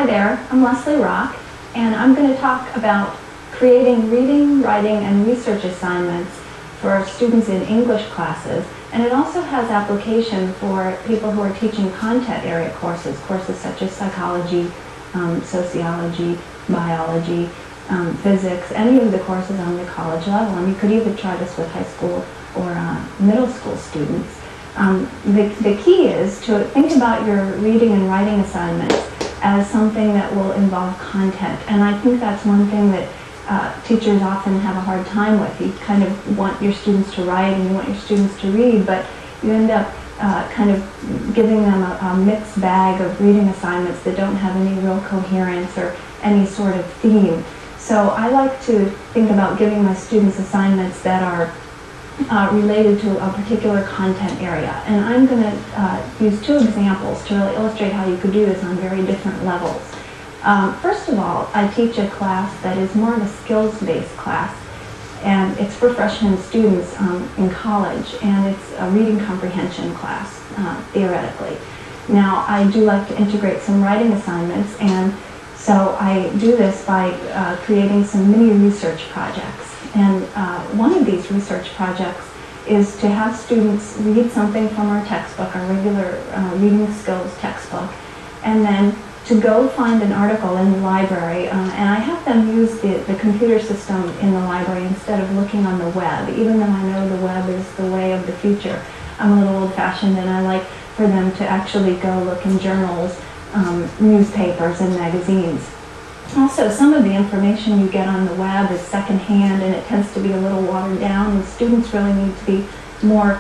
Hi there, I'm Leslie Rock, and I'm going to talk about creating reading, writing, and research assignments for students in English classes. And it also has application for people who are teaching content area courses such as psychology, sociology, biology, physics, any of the courses on the college level. And you could even try this with high school or middle school students. The key is to think about your reading and writing assignments as something that will involve content. And I think that's one thing that teachers often have a hard time with. You kind of want your students to write and you want your students to read, but you end up kind of giving them a mixed bag of reading assignments that don't have any real coherence or any sort of theme. So I like to think about giving my students assignments that are related to a particular content area. And I'm going to use two examples to really illustrate how you could do this on very different levels. First of all, I teach a class that is more of a skills-based class, and it's for freshman students in college, and it's a reading comprehension class, theoretically. Now, I do like to integrate some writing assignments, and so I do this by creating some mini research projects. And one of these research projects is to have students read something from our textbook, our regular reading skills textbook, and then to go find an article in the library. And I have them use the computer system in the library instead of looking on the web, even though I know the web is the way of the future. I'm a little old-fashioned, and I like for them to actually go look in journals, newspapers, and magazines. Also, some of the information you get on the web is secondhand, and it tends to be a little watered down, and students really need to be more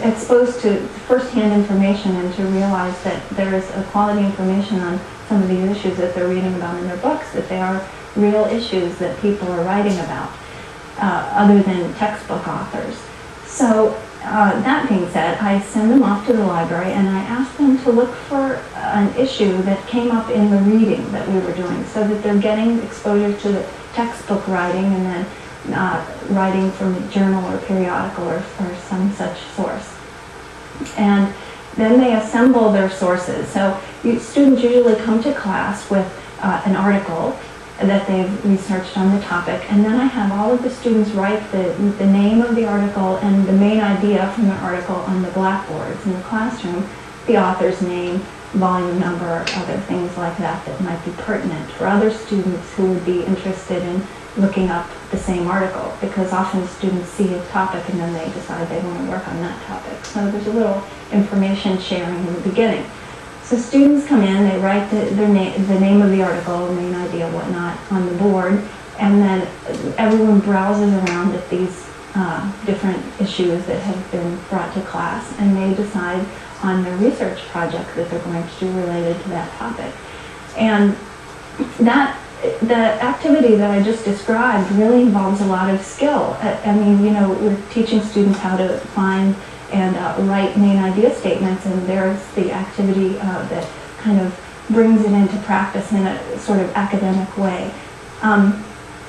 exposed to first-hand information and to realize that there is a quality information on some of these issues that they're reading about in their books, that they are real issues that people are writing about, other than textbook authors. So that being said, I send them off to the library and I ask them to look for an issue that came up in the reading that we were doing, so that they're getting exposure to the textbook writing and then writing from a journal or periodical or some such source. And then they assemble their sources. So students usually come to class with an article that they've researched on the topic, and then I have all of the students write the name of the article and the main idea from the article on the blackboards in the classroom, the author's name, volume number, other things like that that might be pertinent for other students who would be interested in looking up the same article, because often students see a topic and then they decide they want to work on that topic. So there's a little information sharing in the beginning. So students come in, they write the name of the article, main idea, whatnot, on the board, and then everyone browses around at these different issues that have been brought to class, and they decide on their research project that they're going to do related to that topic. And the activity that I just described really involves a lot of skill. I mean, you know, we're teaching students how to find and write main idea statements, and there's the activity that kind of brings it into practice in a sort of academic way.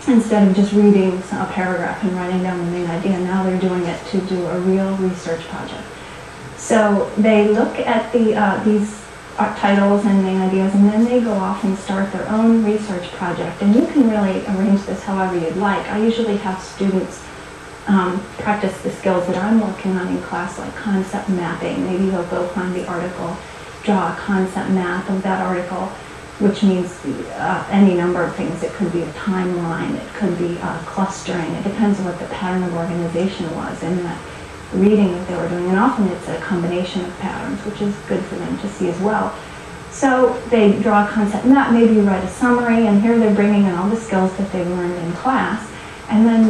Instead of just reading a paragraph and writing down the main idea, now they're doing it to do a real research project. So they look at these titles and main ideas, and then they go off and start their own research project. And you can really arrange this however you'd like. I usually have students practice the skills that I'm working on in class, like concept mapping. Maybe they'll go find the article, draw a concept map of that article, which means any number of things. It could be a timeline, it could be clustering. It depends on what the pattern of organization was in that reading that they were doing, and often it's a combination of patterns, which is good for them to see as well. So they draw a concept map, maybe you write a summary, and here they're bringing in all the skills that they've learned in class. And then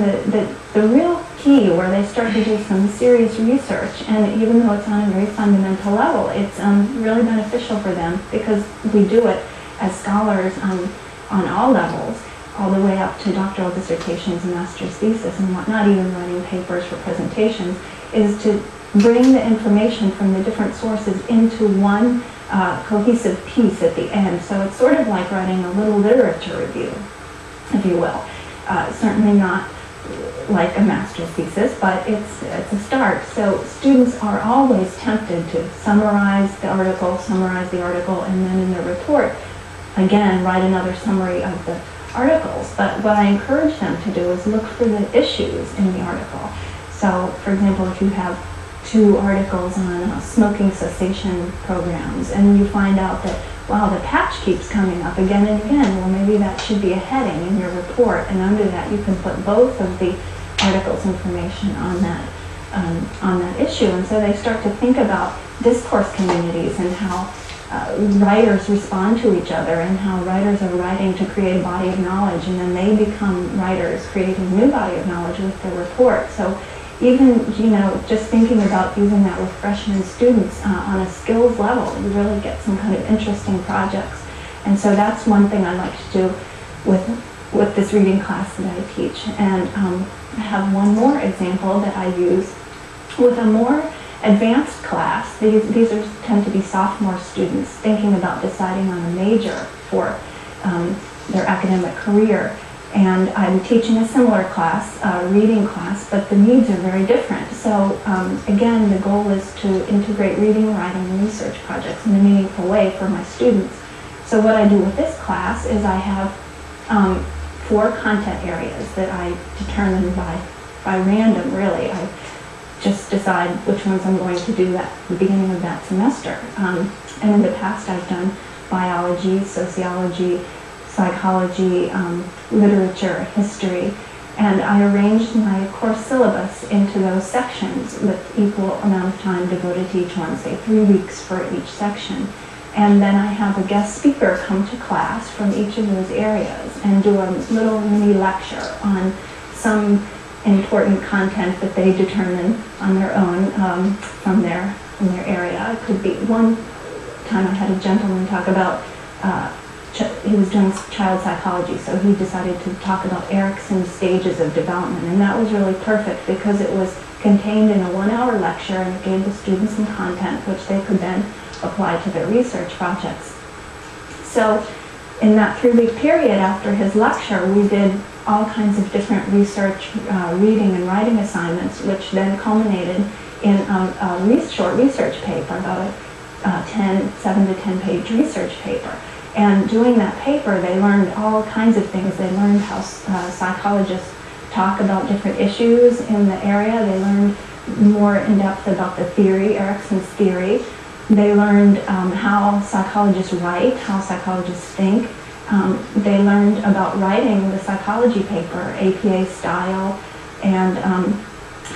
the real key, where they start to do some serious research, and even though it's on a very fundamental level, it's really beneficial for them, because we do it as scholars on all levels, all the way up to doctoral dissertations and master's thesis and whatnot, even writing papers for presentations, is to bring the information from the different sources into one cohesive piece at the end. So it's sort of like writing a little literature review, if you will. Certainly not like a master's thesis, but it's a start. So students are always tempted to summarize the article, and then in their report again, write another summary of the articles. But what I encourage them to do is look for the issues in the article. So, for example, if you have 2 articles on smoking cessation programs, and you find out that, wow, the patch keeps coming up again and again, well, maybe that should be a heading in your report, and under that you can put both of the articles' information on that issue. And so they start to think about discourse communities and how writers respond to each other, and how writers are writing to create a body of knowledge, and then they become writers creating a new body of knowledge with their report. So even, just thinking about using that with freshmen students on a skills level, you really get some kind of interesting projects. And so that's one thing I like to do with this reading class that I teach. And I have one more example that I use with a more advanced class. These tend to be sophomore students thinking about deciding on a major for their academic career. And I'm teaching a similar class, a reading class, but the needs are very different. So again, the goal is to integrate reading, writing, and research projects in a meaningful way for my students. So what I do with this class is I have 4 content areas that I determine by random, really. I just decide which ones I'm going to do at the beginning of that semester. And in the past I've done biology, sociology, psychology, literature, history, and I arranged my course syllabus into those sections with equal amount of time devoted to each one, say 3 weeks for each section. And then I have a guest speaker come to class from each of those areas and do a little mini lecture on some important content that they determine on their own from their area. It could be, one time I had a gentleman talk about he was doing child psychology, so he decided to talk about Erikson's stages of development, and that was really perfect because it was contained in a 1-hour lecture, and it gave the students some content which they could then apply to their research projects. So in that 3-week period after his lecture, we did all kinds of different research, reading and writing assignments, which then culminated in a short research paper, about a 7 to 10 page research paper. And doing that paper, they learned all kinds of things. They learned how psychologists talk about different issues in the area. They learned more in depth about the theory, Erikson's theory. They learned how psychologists write, how psychologists think. They learned about writing the psychology paper, APA style, and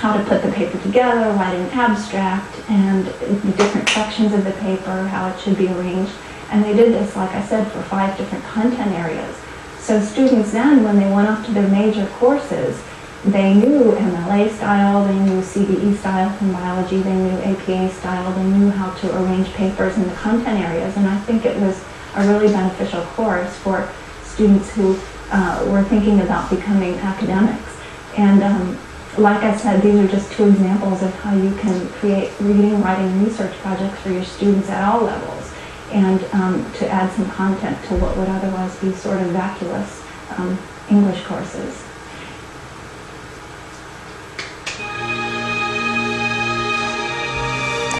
how to put the paper together, write an abstract, and the different sections of the paper, how it should be arranged. And they did this, like I said, for 5 different content areas. So students then, when they went off to their major courses, they knew MLA style, they knew CBE style from biology, they knew APA style, they knew how to arrange papers in the content areas. And I think it was a really beneficial course for students who were thinking about becoming academics. And like I said, these are just 2 examples of how you can create reading, writing, and research projects for your students at all levels, and to add some content to what would otherwise be sort of vacuous English courses.